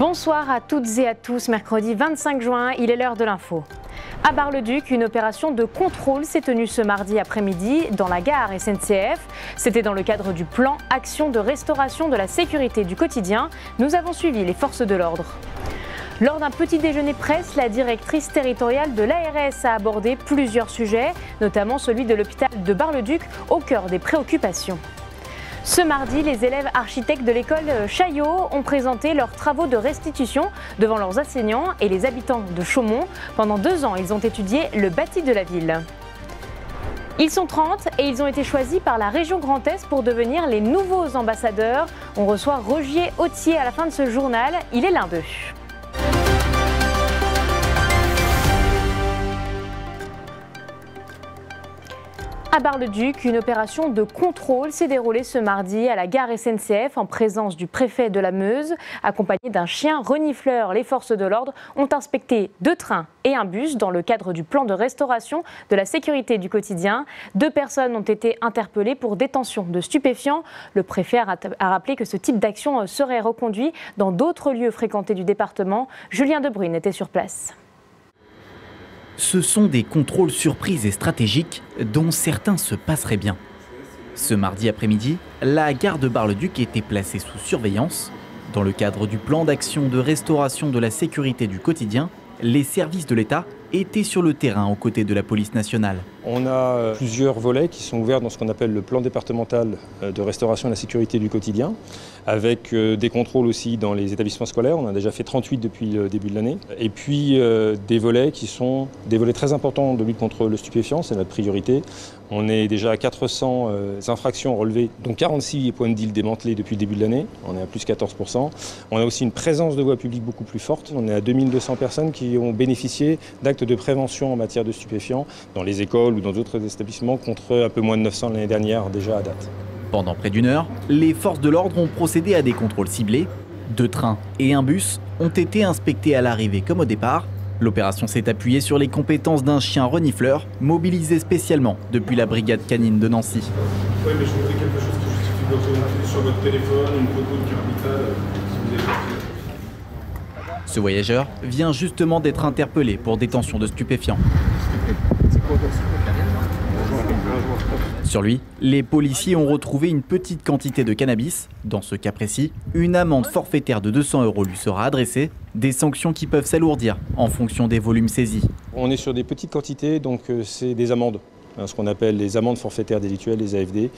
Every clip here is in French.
Bonsoir à toutes et à tous, mercredi 25 juin, il est l'heure de l'info. À Bar-le-Duc, une opération de contrôle s'est tenue ce mardi après-midi dans la gare SNCF. C'était dans le cadre du plan Action de restauration de la sécurité du quotidien. Nous avons suivi les forces de l'ordre. Lors d'un petit déjeuner presse, la directrice territoriale de l'ARS a abordé plusieurs sujets, notamment celui de l'hôpital de Bar-le-Duc, au cœur des préoccupations. Ce mardi, les élèves architectes de l'école Chaillot ont présenté leurs travaux de restitution devant leurs enseignants et les habitants de Chaumont. Pendant 2 ans, ils ont étudié le bâti de la ville. Ils sont 30 et ils ont été choisis par la région Grand Est pour devenir les nouveaux ambassadeurs. On reçoit Rogier Autier à la fin de ce journal, il est l'un d'eux. À Bar-le-Duc, une opération de contrôle s'est déroulée ce mardi à la gare SNCF en présence du préfet de la Meuse. Accompagné d'un chien renifleur, les forces de l'ordre ont inspecté 2 trains et un bus dans le cadre du plan de restauration de la sécurité du quotidien. 2 personnes ont été interpellées pour détention de stupéfiants. Le préfet a rappelé que ce type d'action serait reconduit dans d'autres lieux fréquentés du département. Julien Debrune était sur place. Ce sont des contrôles surprises et stratégiques dont certains se passeraient bien. Ce mardi après-midi, la gare de Bar-le-Duc était placée sous surveillance. Dans le cadre du plan d'action de restauration de la sécurité du quotidien, les services de l'État étaient sur le terrain aux côtés de la police nationale. On a plusieurs volets qui sont ouverts dans ce qu'on appelle le plan départemental de restauration de la sécurité du quotidien, avec des contrôles aussi dans les établissements scolaires. On a déjà fait 38 depuis le début de l'année. Et puis des volets qui sont des volets très importants de lutte contre le stupéfiant, c'est notre priorité. On est déjà à 400 infractions relevées, dont 46 points de deal démantelés depuis le début de l'année. On est à plus 14%. On a aussi une présence de voie publique beaucoup plus forte. On est à 2200 personnes qui ont bénéficié d'actes de prévention en matière de stupéfiants dans les écoles ou dans d'autres établissements, contre un peu moins de 900 l'année dernière déjà à date. Pendant près d'1 heure, les forces de l'ordre ont procédé à des contrôles ciblés. 2 trains et un bus ont été inspectés à l'arrivée comme au départ. L'opération s'est appuyée sur les compétences d'un chien renifleur, mobilisé spécialement depuis la brigade canine de Nancy. Oui, mais je voudrais quelque chose qui justifie votre identité sur votre téléphone, une photo de carte vitale, si vous avez compris. Ce voyageur vient justement d'être interpellé pour détention de stupéfiants. Sur lui, les policiers ont retrouvé une petite quantité de cannabis. Dans ce cas précis, une amende forfaitaire de 200 € lui sera adressée. Des sanctions qui peuvent s'alourdir en fonction des volumes saisis. On est sur des petites quantités, donc c'est des amendes. Ce qu'on appelle les amendes forfaitaires délictuelles, les AFD,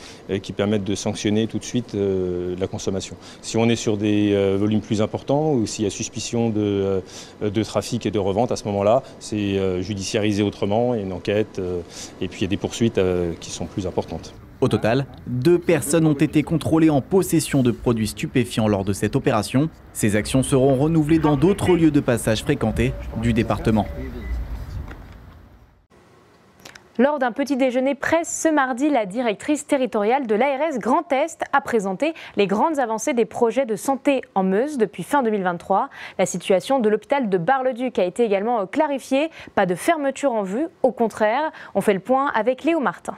qui permettent de sanctionner tout de suite la consommation. Si on est sur des volumes plus importants ou s'il y a suspicion de trafic et de revente, à ce moment-là, c'est judiciarisé autrement, il y a une enquête et puis il y a des poursuites qui sont plus importantes. Au total, 2 personnes ont été contrôlées en possession de produits stupéfiants lors de cette opération. Ces actions seront renouvelées dans d'autres lieux de passage fréquentés du département. Lors d'un petit déjeuner presse ce mardi, la directrice territoriale de l'ARS Grand Est a présenté les grandes avancées des projets de santé en Meuse depuis fin 2023. La situation de l'hôpital de Bar-le-Duc a été également clarifiée. Pas de fermeture en vue, au contraire. On fait le point avec Léo Martin.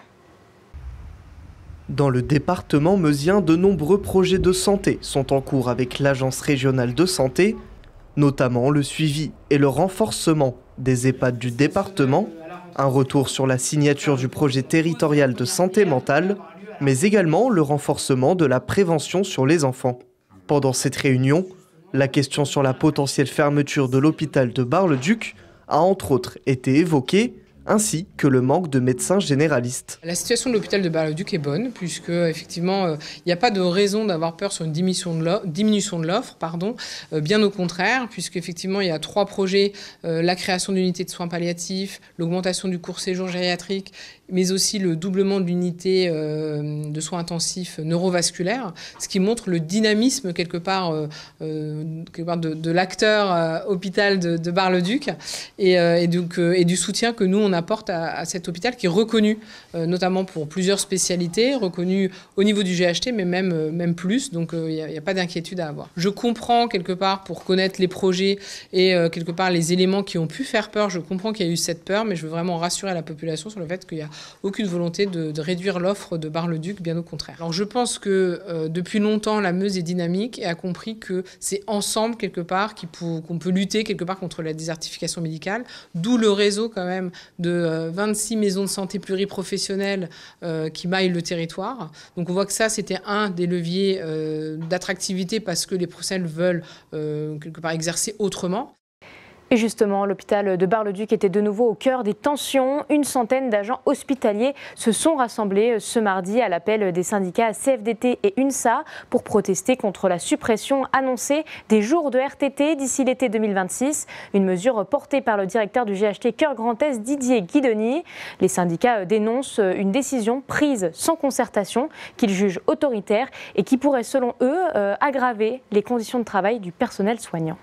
Dans le département meusien, de nombreux projets de santé sont en cours avec l'Agence régionale de santé, notamment le suivi et le renforcement des EHPAD du département, un retour sur la signature du projet territorial de santé mentale, mais également le renforcement de la prévention sur les enfants. Pendant cette réunion, la question sur la potentielle fermeture de l'hôpital de Bar-le-Duc a entre autres été évoquée, ainsi que le manque de médecins généralistes. La situation de l'hôpital de Bar-le-Duc est bonne, puisque effectivement, il n'y a pas de raison d'avoir peur sur une diminution de l'offre, bien au contraire, puisqu'effectivement, il y a 3 projets, la création d'unités de soins palliatifs, l'augmentation du court séjour gériatrique, mais aussi le doublement de l'unité de soins intensifs neurovasculaires, ce qui montre le dynamisme quelque part de l'acteur hôpital de Bar-le-Duc et du soutien que nous on apporte à cet hôpital qui est reconnu, notamment pour plusieurs spécialités, reconnu au niveau du GHT, mais même plus, donc il n'y a pas d'inquiétude à avoir. Je comprends quelque part, pour connaître les projets et quelque part les éléments qui ont pu faire peur, je comprends qu'il y a eu cette peur, mais je veux vraiment rassurer la population sur le fait qu'il n'y a aucune volonté de réduire l'offre de Bar-le-Duc, bien au contraire. Alors je pense que depuis longtemps, la Meuse est dynamique et a compris que c'est ensemble, quelque part, qu'on peut lutter, quelque part, contre la désertification médicale, d'où le réseau, quand même, de 26 maisons de santé pluriprofessionnelles qui maillent le territoire. Donc on voit que ça, c'était un des leviers d'attractivité parce que les professionnels veulent, quelque part, exercer autrement. Et justement, l'hôpital de Bar-le-Duc était de nouveau au cœur des tensions. Une centaine d'agents hospitaliers se sont rassemblés ce mardi à l'appel des syndicats CFDT et UNSA pour protester contre la suppression annoncée des jours de RTT d'ici l'été 2026. Une mesure portée par le directeur du GHT Cœur Grand Est, Didier Guidoni. Les syndicats dénoncent une décision prise sans concertation qu'ils jugent autoritaire et qui pourrait, selon eux, aggraver les conditions de travail du personnel soignant.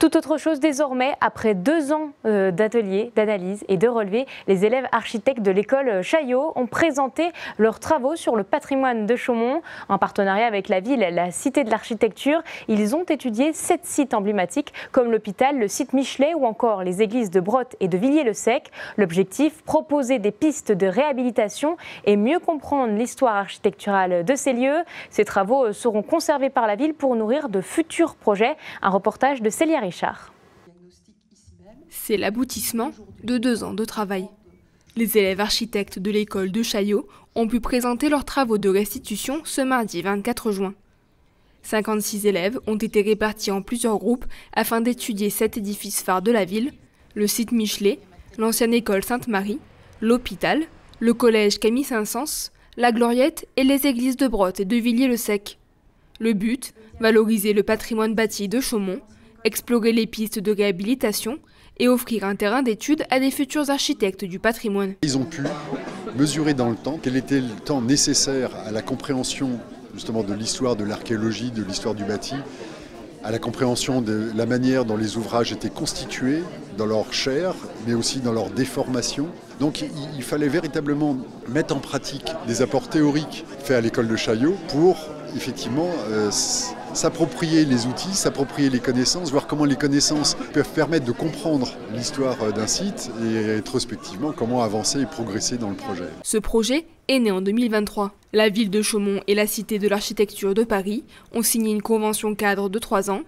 Tout autre chose désormais, après 2 ans d'ateliers, d'analyse et de relevés, les élèves architectes de l'école Chaillot ont présenté leurs travaux sur le patrimoine de Chaumont. En partenariat avec la ville, la Cité de l'Architecture, ils ont étudié 7 sites emblématiques comme l'hôpital, le site Michelet ou encore les églises de Brottes et de Villiers-le-Sec. L'objectif, proposer des pistes de réhabilitation et mieux comprendre l'histoire architecturale de ces lieux. Ces travaux seront conservés par la ville pour nourrir de futurs projets. Un reportage de Célia Richard. C'est l'aboutissement de 2 ans de travail. Les élèves architectes de l'école de Chaillot ont pu présenter leurs travaux de restitution ce mardi 24 juin. 56 élèves ont été répartis en plusieurs groupes afin d'étudier 7 édifices phares de la ville, le site Michelet, l'ancienne école Sainte-Marie, l'hôpital, le collège Camille Saint-Saëns, la Gloriette et les églises de Brottes et de Villiers-le-Sec. Le but, valoriser le patrimoine bâti de Chaumont, explorer les pistes de réhabilitation et offrir un terrain d'étude à des futurs architectes du patrimoine. Ils ont pu mesurer dans le temps quel était le temps nécessaire à la compréhension justement de l'histoire de l'archéologie, de l'histoire du bâti, à la compréhension de la manière dont les ouvrages étaient constitués, dans leur chair, mais aussi dans leur déformation. Donc il fallait véritablement mettre en pratique des apports théoriques faits à l'école de Chaillot pour effectivement s'approprier les outils, s'approprier les connaissances, voir comment les connaissances peuvent permettre de comprendre l'histoire d'un site et rétrospectivement comment avancer et progresser dans le projet. Ce projet est né en 2023. La ville de Chaumont et la Cité de l'Architecture de Paris ont signé une convention cadre de 3 ans.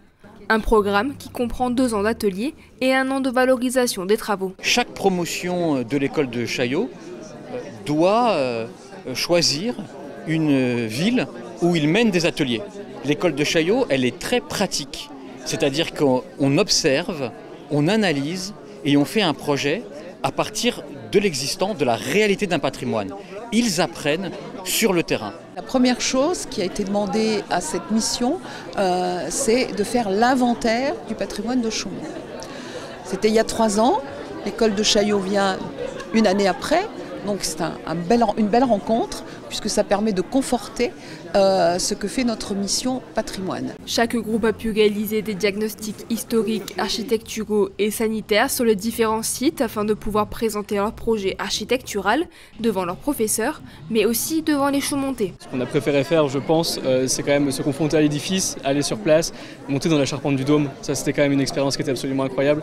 Un programme qui comprend 2 ans d'ateliers et 1 an de valorisation des travaux. Chaque promotion de l'école de Chaillot doit choisir une ville où il mène des ateliers. L'école de Chaillot, elle est très pratique. C'est-à-dire qu'on observe, on analyse et on fait un projet à partir de l'existant, de la réalité d'un patrimoine. Ils apprennent sur le terrain. La première chose qui a été demandée à cette mission, c'est de faire l'inventaire du patrimoine de Chaumont. C'était il y a 3 ans, l'école de Chaillot vient 1 année après, donc c'est une belle rencontre puisque ça permet de conforter ce que fait notre mission patrimoine. Chaque groupe a pu réaliser des diagnostics historiques, architecturaux et sanitaires sur les différents sites afin de pouvoir présenter leur projet architectural devant leurs professeurs, mais aussi devant les Chaumontais. Ce qu'on a préféré faire, je pense, c'est quand même se confronter à l'édifice, aller sur place, monter dans la charpente du dôme. Ça, c'était quand même une expérience qui était absolument incroyable,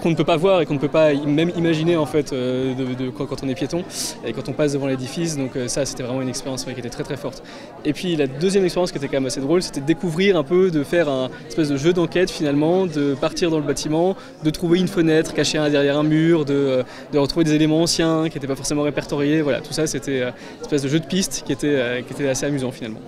qu'on ne peut pas voir et qu'on ne peut pas même imaginer en fait quand on est piéton et quand on passe devant l'édifice. Donc ça, c'était vraiment une expérience qui était très très forte. Et puis la deuxième expérience qui était quand même assez drôle, c'était de découvrir un peu, de faire un espèce de jeu d'enquête finalement, de partir dans le bâtiment, de trouver une fenêtre cachée derrière un mur, de retrouver des éléments anciens qui n'étaient pas forcément répertoriés. Voilà, tout ça c'était une espèce de jeu de piste qui était assez amusant finalement.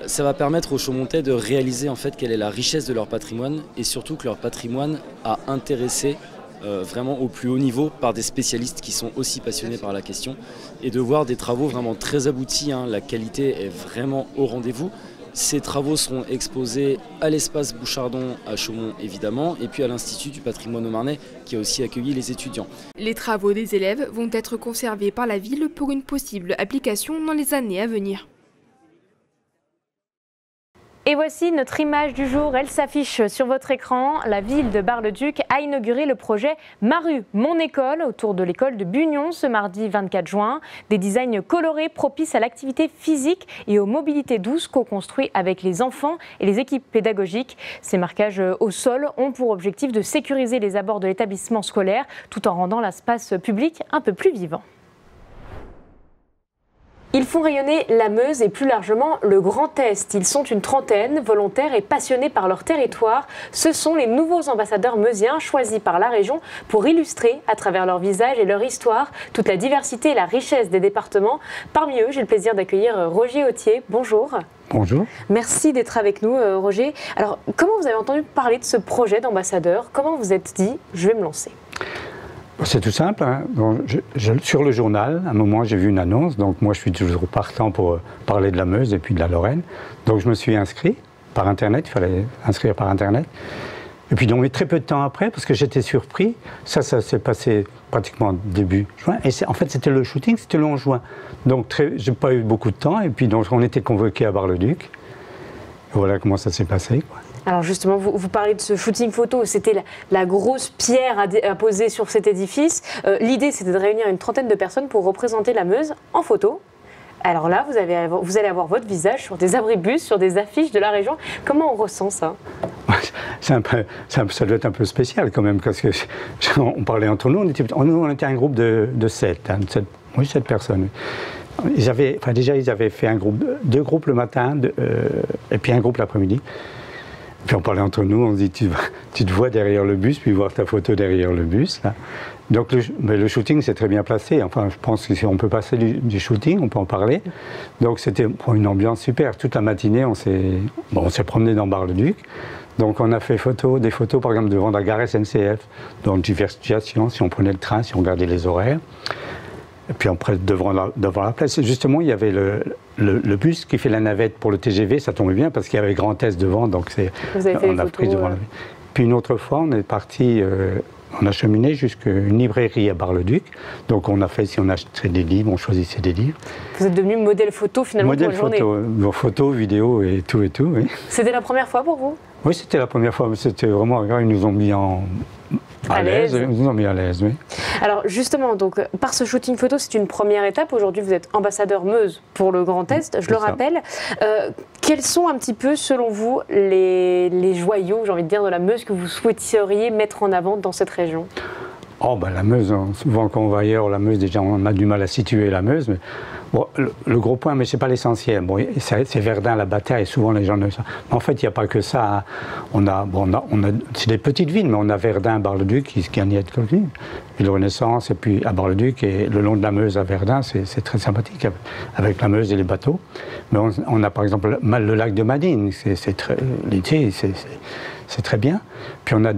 Ça va permettre aux Chaumontais de réaliser en fait quelle est la richesse de leur patrimoine et surtout que leur patrimoine a intéressé vraiment au plus haut niveau par des spécialistes qui sont aussi passionnés par la question et de voir des travaux vraiment très aboutis, hein. La qualité est vraiment au rendez-vous. Ces travaux seront exposés à l'espace Bouchardon à Chaumont évidemment et puis à l'Institut du patrimoine haut-marnais qui a aussi accueilli les étudiants. Les travaux des élèves vont être conservés par la ville pour une possible application dans les années à venir. Et voici notre image du jour, elle s'affiche sur votre écran. La ville de Bar-le-Duc a inauguré le projet Ma rue, mon école autour de l'école de Bugnon ce mardi 24 juin. Des designs colorés propices à l'activité physique et aux mobilités douces co-construits avec les enfants et les équipes pédagogiques. Ces marquages au sol ont pour objectif de sécuriser les abords de l'établissement scolaire tout en rendant l'espace public un peu plus vivant. Ils font rayonner la Meuse et plus largement le Grand Est. Ils sont une trentaine, volontaires et passionnés par leur territoire. Ce sont les nouveaux ambassadeurs meusiens choisis par la région pour illustrer, à travers leur visage et leur histoire, toute la diversité et la richesse des départements. Parmi eux, j'ai le plaisir d'accueillir Roger Autier. Bonjour. Bonjour. Merci d'être avec nous, Roger. Alors, comment vous avez entendu parler de ce projet d'ambassadeur? Comment vous êtes dit, je vais me lancer? C'est tout simple. Hein. Bon, sur le journal, à un moment, j'ai vu une annonce. Donc, moi, je suis toujours partant pour parler de la Meuse et puis de la Lorraine. Donc, je me suis inscrit par Internet. Il fallait inscrire par Internet. Et puis, donc, très peu de temps après, parce que j'étais surpris, ça s'est passé pratiquement début juin. Et en fait, c'était le shooting, c'était le 11 juin. Donc, je n'ai pas eu beaucoup de temps. Et puis, donc, on était convoqués à Bar-le-Duc. Voilà comment ça s'est passé, quoi. Alors justement, vous parlez de ce shooting photo, c'était la grosse pierre à poser sur cet édifice. L'idée, c'était de réunir une trentaine de personnes pour représenter la Meuse en photo. Alors là, vous allez avoir votre visage sur des abribus, sur des affiches de la région. Comment on ressent ça? Ça doit être un peu spécial quand même, parce que on parlait entre nous, on était un groupe de 7 personnes. Ils avaient fait deux groupes le matin et puis un groupe l'après-midi. Puis on parlait entre nous, on se dit tu te vois derrière le bus, puis voir ta photo derrière le bus. Là. Donc le shooting s'est très bien placé. Enfin, je pense que si on peut passer du shooting, on peut en parler. Donc c'était une ambiance super. Toute la matinée, on s'est promené dans Bar-le-Duc. Donc on a fait des photos par exemple devant la gare SNCF, dans diverses situations, si on prenait le train, si on regardait les horaires. Et puis après, devant la place, justement, il y avait le bus qui fait la navette pour le TGV, ça tombait bien parce qu'il y avait Grand Est devant, donc on a pris devant la. Puis une autre fois, on est parti, on a cheminé jusqu'à une librairie à Bar-le-Duc, donc on achetait des livres, on choisissait des livres. Vous êtes devenu modèle photo finalement pour la journée. Modèle photo, vidéo et tout, oui. C'était la première fois pour vous? Oui, c'était la première fois, mais c'était vraiment, ils nous ont mis à l'aise, ils nous ont mis à l'aise, oui. Alors justement, donc, par ce shooting photo, c'est une première étape. Aujourd'hui, vous êtes ambassadeur Meuse pour le Grand Est, je le rappelle. Quels sont un petit peu, selon vous, les joyaux, j'ai envie de dire, de la Meuse que vous souhaiteriez mettre en avant dans cette région? Oh, ben la Meuse, souvent quand on va ailleurs, la Meuse, déjà, on a du mal à situer la Meuse. Mais, bon, le gros point, mais ce n'est pas l'essentiel. Bon, c'est Verdun, la bataille, souvent les gens ne savent. Mais en fait, il n'y a pas que ça. C'est des petites villes, mais on a Verdun, Bar-le-Duc, qui gagne à être connu. Et le Renaissance, et puis à Bar-le-Duc, et le long de la Meuse à Verdun, c'est très sympathique, avec la Meuse et les bateaux. Mais on a par exemple le lac de Madine, l'été, c'est très bien. Puis on a,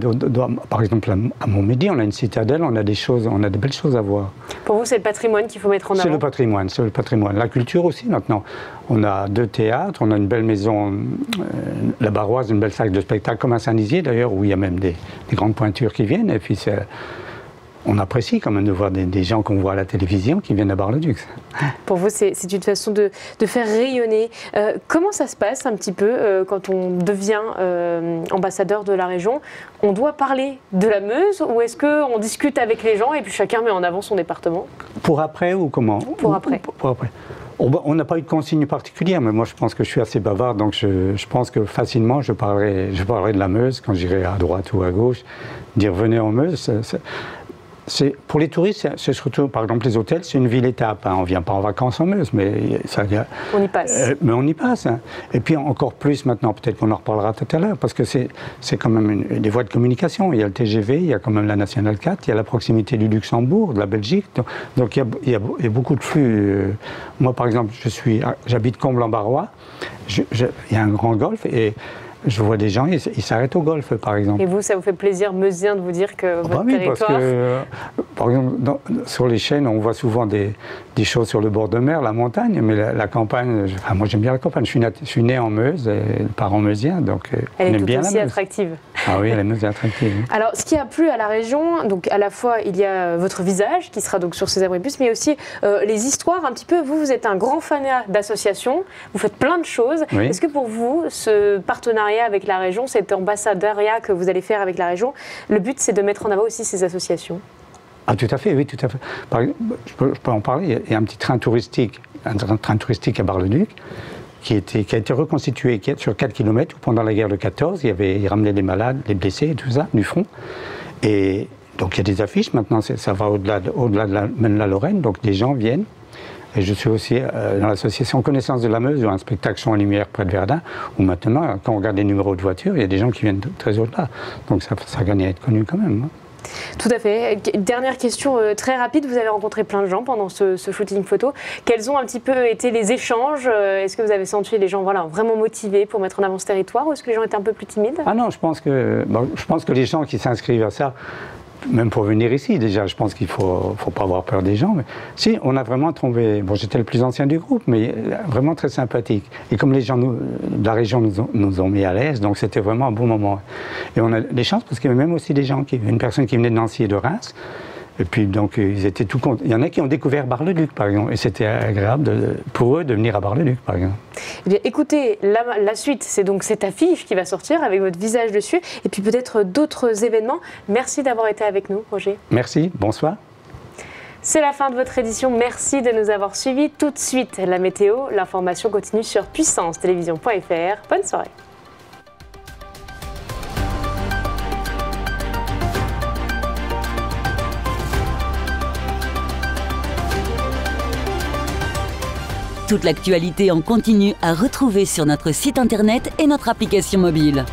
par exemple, à Montmédy, on a une citadelle, on a des belles choses à voir. Pour vous, c'est le patrimoine qu'il faut mettre en avant? C'est le patrimoine. La culture aussi, maintenant. On a 2 théâtres, on a une belle maison, la Barroise, une belle salle de spectacle, comme à Saint-Nizier d'ailleurs, où il y a même des grandes pointures qui viennent. Et puis on apprécie quand même de voir des gens qu'on voit à la télévision qui viennent à Bar-le-Duc. Pour vous, c'est une façon de faire rayonner. Comment ça se passe un petit peu quand on devient ambassadeur de la région? On doit parler de la Meuse ou est-ce qu'on discute avec les gens et puis chacun met en avant son département? Pour après ou comment? Pour après. Pour après. On n'a pas eu de consigne particulière, mais moi je pense que je suis assez bavard, donc je pense que facilement je parlerai de la Meuse quand j'irai à droite ou à gauche. Dire venez en Meuse, pour les touristes, c'est surtout, par exemple, les hôtels, c'est une ville-étape. Hein. On ne vient pas en vacances en Meuse, mais on y passe. Mais on y passe. Hein. Et puis encore plus maintenant, peut-être qu'on en reparlera tout à l'heure, parce que c'est quand même des voies de communication. Il y a le TGV, il y a quand même la Nationale 4, il y a la proximité du Luxembourg, de la Belgique. Donc il y a beaucoup de flux. Moi, par exemple, j'habite Combles-en-Barrois. Il y a un grand golfe et je vois des gens, ils s'arrêtent au golf, par exemple. Et vous, ça vous fait plaisir meusien de vous dire que votre territoire... Parce que, par exemple, sur les chaînes, on voit souvent des choses sur le bord de mer, la montagne, mais la campagne, moi j'aime bien la campagne. Je suis né en Meuse, parents meusiens, donc elle on aime bien la Meuse. Elle est tout aussi attractive. Ah oui, la Meuse est attractive. Alors, ce qui a plu à la région, donc à la fois il y a votre visage qui sera donc sur ces abribus, mais aussi les histoires un petit peu. Vous êtes un grand fanat d'associations, vous faites plein de choses. Oui. Est-ce que pour vous, ce partenariat avec la région, cet ambassadariat que vous allez faire avec la région, le but c'est de mettre en avant aussi ces associations? Ah, tout à fait, oui, tout à fait. Je peux en parler. Il y a un petit train touristique à Bar-le-Duc qui a été reconstitué sur 4 km où pendant la guerre de 14, il ramenait les malades, les blessés et tout ça, du front. Et donc il y a des affiches, maintenant ça va au-delà de la Lorraine, donc des gens viennent. Et je suis aussi dans l'association Connaissance de la Meuse, où un spectacle Chant et Lumière près de Verdun, où maintenant, quand on regarde les numéros de voiture, il y a des gens qui viennent très au-delà. Donc ça gagne à être connu quand même. Hein. Tout à fait. Dernière question très rapide. Vous avez rencontré plein de gens pendant ce shooting photo. Quels ont un petit peu été les échanges? Est-ce que vous avez senti les gens vraiment motivés pour mettre en avant ce territoire, ou est-ce que les gens étaient un peu plus timides? Ah non, je pense que les gens qui s'inscrivent à ça, même pour venir ici, déjà, je pense qu'il ne faut pas avoir peur des gens. Mais si, on a vraiment trouvé... Bon, j'étais le plus ancien du groupe, mais vraiment très sympathique. Et comme les gens de la région nous ont mis à l'aise, donc c'était vraiment un bon moment. Et on a des chances, parce qu'il y avait même aussi des gens, une personne qui venait de Nancy et de Reims. Et puis, donc, ils étaient tout contents. Il y en a qui ont découvert Bar-le-Duc, par exemple. Et c'était agréable pour eux de venir à Bar-le-Duc, par exemple. Eh bien, écoutez, la suite, c'est donc cette affiche qui va sortir avec votre visage dessus. Et puis peut-être d'autres événements. Merci d'avoir été avec nous, Roger. Merci, bonsoir. C'est la fin de votre édition. Merci de nous avoir suivis. Tout de suite, la météo. L'information continue sur puissancetélévision.fr. Bonne soirée. Toute l'actualité en continu à retrouver sur notre site internet et notre application mobile.